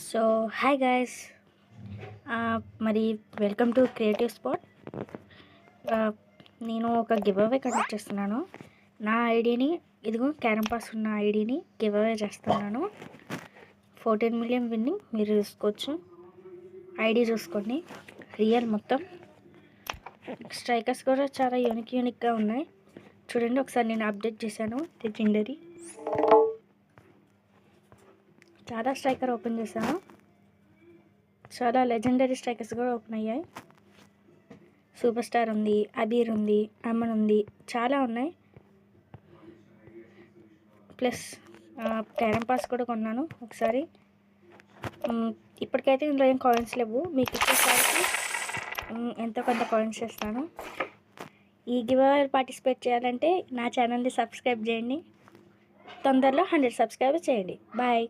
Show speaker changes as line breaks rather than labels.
So hi guys, మరి welcome to creative spot. నేను ఒక గివ్ అవే కండక్ట్ చేస్తున్నాను. నా ఐడిని ఇదిగో క్యారమ్ పాస్ ఉన్న ఐడిని గివ్ అవే చేస్తున్నాను. 14 మిలియన్ విన్నింగ్ మీరు చూసుకోవచ్చు. ఐడి చూసుకోండి, రియల్ మొత్తం. స్ట్రైకర్స్ కూడా చాలా యూనిక్గా ఉన్నాయి. చూడండి ఒకసారి, నేను అప్డేట్ చేశాను. లెజెండరీ చాలా స్ట్రైకర్ ఓపెన్ చేశాను. చాలా లెజెండరీ స్ట్రైకర్స్ కూడా ఓపెన్ అయ్యాయి. సూపర్ స్టార్ ఉంది, అబీర్ ఉంది, అమన్ ఉంది, చాలా ఉన్నాయి. ప్లస్ క్యారమ్ పాస్ కూడా కొన్నాను ఒకసారి. ఇప్పటికైతే ఇందులో ఏం కాయిన్స్ లేవు. మీకు ఇచ్చేసరికి ఎంతో కొంత కాయిన్స్ చేస్తాను. ఈ గివ్ అవే పార్టిసిపేట్ చేయాలంటే నా ఛానల్ని సబ్స్క్రైబ్ చేయండి. తొందరలో 100 సబ్స్క్రైబ్ చేయండి. బాయ్.